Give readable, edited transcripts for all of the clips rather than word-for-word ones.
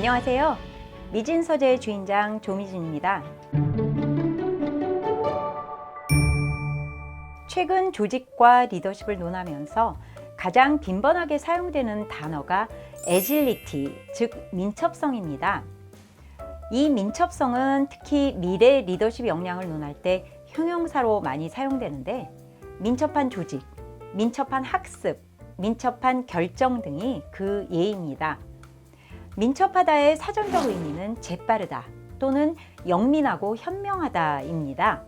안녕하세요. 미진 서재의 주인장 조미진입니다. 최근 조직과 리더십을 논하면서 가장 빈번하게 사용되는 단어가 애질리티, 즉 민첩성입니다. 이 민첩성은 특히 미래 리더십 역량을 논할 때 형용사로 많이 사용되는데, 민첩한 조직, 민첩한 학습, 민첩한 결정 등이 그 예입니다. 민첩하다의 사전적 의미는 재빠르다 또는 영민하고 현명하다입니다.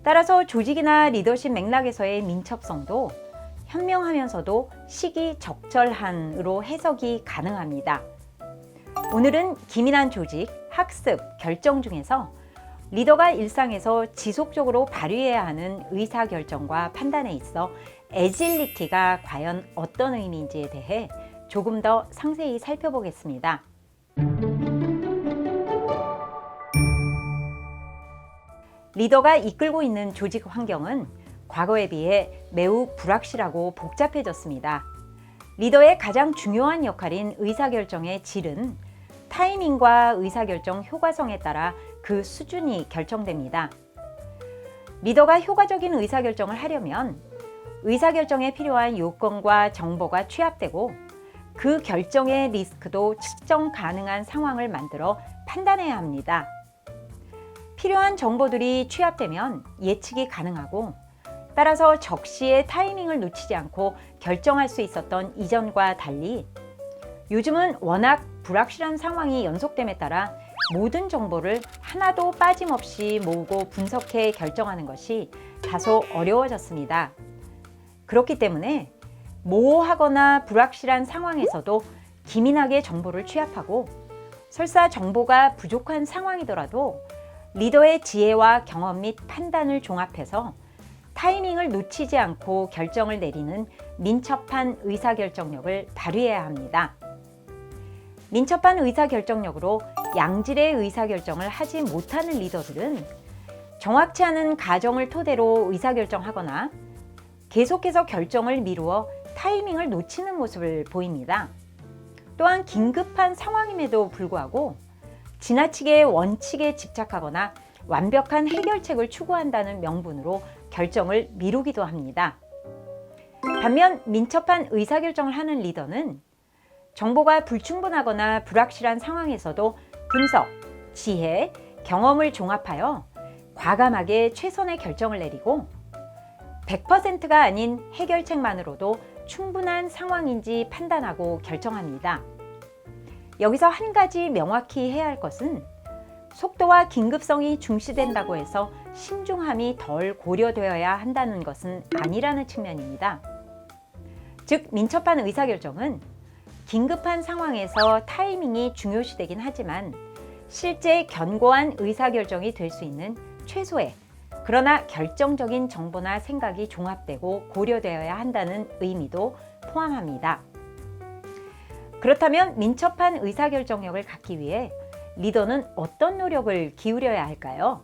따라서 조직이나 리더십 맥락에서의 민첩성도 현명하면서도 시기적절한으로 해석이 가능합니다. 오늘은 기민한 조직, 학습, 결정 중에서 리더가 일상에서 지속적으로 발휘해야 하는 의사결정과 판단에 있어 애질리티가 과연 어떤 의미인지에 대해 조금 더 상세히 살펴보겠습니다. 리더가 이끌고 있는 조직 환경은 과거에 비해 매우 불확실하고 복잡해졌습니다. 리더의 가장 중요한 역할인 의사결정의 질은 타이밍과 의사결정 효과성에 따라 그 수준이 결정됩니다. 리더가 효과적인 의사결정을 하려면 의사결정에 필요한 요건과 정보가 취합되고 그 결정의 리스크도 측정 가능한 상황을 만들어 판단해야 합니다. 필요한 정보들이 취합되면 예측이 가능하고, 따라서 적시에 타이밍을 놓치지 않고 결정할 수 있었던 이전과 달리 요즘은 워낙 불확실한 상황이 연속됨에 따라 모든 정보를 하나도 빠짐없이 모으고 분석해 결정하는 것이 다소 어려워졌습니다. 그렇기 때문에 모호하거나 불확실한 상황에서도 기민하게 정보를 취합하고, 설사 정보가 부족한 상황이더라도 리더의 지혜와 경험 및 판단을 종합해서 타이밍을 놓치지 않고 결정을 내리는 민첩한 의사결정력을 발휘해야 합니다. 민첩한 의사결정력으로 양질의 의사결정을 하지 못하는 리더들은 정확치 않은 가정을 토대로 의사결정하거나 계속해서 결정을 미루어 타이밍을 놓치는 모습을 보입니다. 또한 긴급한 상황임에도 불구하고 지나치게 원칙에 집착하거나 완벽한 해결책을 추구한다는 명분으로 결정을 미루기도 합니다. 반면 민첩한 의사결정을 하는 리더는 정보가 불충분하거나 불확실한 상황에서도 분석, 지혜, 경험을 종합하여 과감하게 최선의 결정을 내리고 100%가 아닌 해결책만으로도 충분한 상황인지 판단하고 결정합니다. 여기서 한 가지 명확히 해야 할 것은 속도와 긴급성이 중시된다고 해서 신중함이 덜 고려되어야 한다는 것은 아니라는 측면입니다. 즉, 민첩한 의사결정은 긴급한 상황에서 타이밍이 중요시되긴 하지만 실제 견고한 의사결정이 될 수 있는 최소의, 그러나 결정적인 정보나 생각이 종합되고 고려되어야 한다는 의미도 포함합니다. 그렇다면 민첩한 의사결정력을 갖기 위해 리더는 어떤 노력을 기울여야 할까요?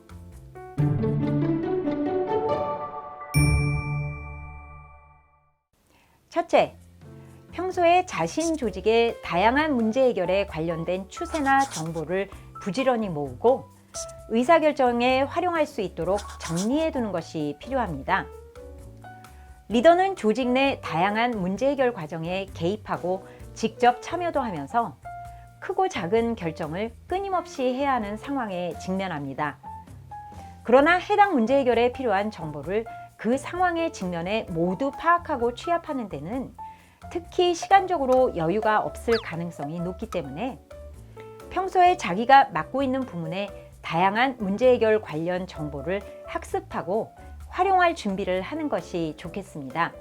첫째, 평소에 자신 조직의 다양한 문제 해결에 관련된 추세나 정보를 부지런히 모으고 의사결정에 활용할 수 있도록 정리해 두는 것이 필요합니다. 리더는 조직 내 다양한 문제 해결 과정에 개입하고 직접 참여도 하면서 크고 작은 결정을 끊임없이 해야 하는 상황에 직면합니다. 그러나 해당 문제 해결에 필요한 정보를 그 상황의 직면에 모두 파악하고 취합하는 데는 특히 시간적으로 여유가 없을 가능성이 높기 때문에 평소에 자기가 맡고 있는 부문의 다양한 문제 해결 관련 정보를 학습하고 활용할 준비를 하는 것이 좋겠습니다.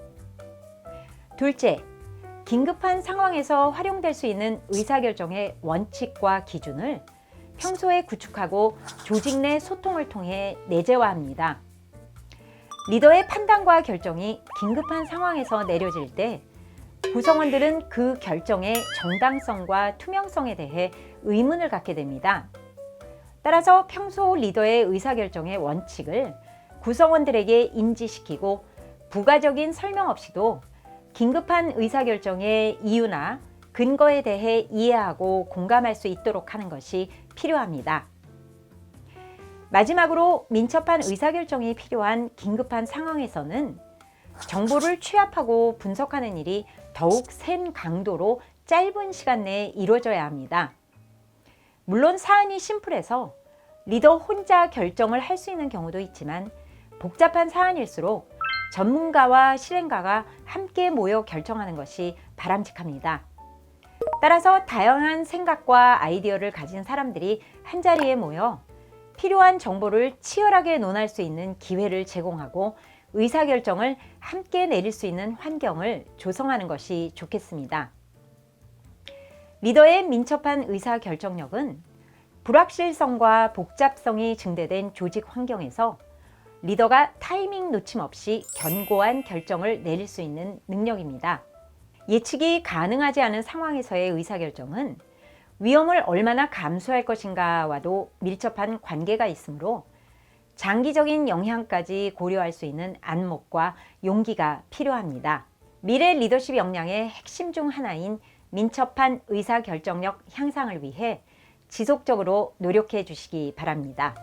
둘째, 긴급한 상황에서 활용될 수 있는 의사결정의 원칙과 기준을 평소에 구축하고 조직 내 소통을 통해 내재화합니다. 리더의 판단과 결정이 긴급한 상황에서 내려질 때 구성원들은 그 결정의 정당성과 투명성에 대해 의문을 갖게 됩니다. 따라서 평소 리더의 의사결정의 원칙을 구성원들에게 인지시키고 부가적인 설명 없이도 긴급한 의사결정의 이유나 그 근거에 대해 이해하고 공감할 수 있도록 하는 것이 필요합니다. 마지막으로 민첩한 의사결정이 필요한 긴급한 상황에서는 정보를 취합하고 분석하는 일이 더욱 센 강도로 짧은 시간 내에 이루어져야 합니다. 물론 사안이 심플해서 리더 혼자 결정을 할 수 있는 경우도 있지만 복잡한 사안일수록 전문가와 실행가가 함께 모여 결정하는 것이 바람직합니다. 따라서 다양한 생각과 아이디어를 가진 사람들이 한자리에 모여 필요한 정보를 치열하게 논할 수 있는 기회를 제공하고 의사결정을 함께 내릴 수 있는 환경을 조성하는 것이 좋겠습니다. 리더의 민첩한 의사결정력은 불확실성과 복잡성이 증대된 조직 환경에서 리더가 타이밍 놓침 없이 견고한 결정을 내릴 수 있는 능력입니다. 예측이 가능하지 않은 상황에서의 의사결정은 위험을 얼마나 감수할 것인가와도 밀접한 관계가 있으므로 장기적인 영향까지 고려할 수 있는 안목과 용기가 필요합니다. 미래 리더십 역량의 핵심 중 하나인 민첩한 의사결정력 향상을 위해 지속적으로 노력해 주시기 바랍니다.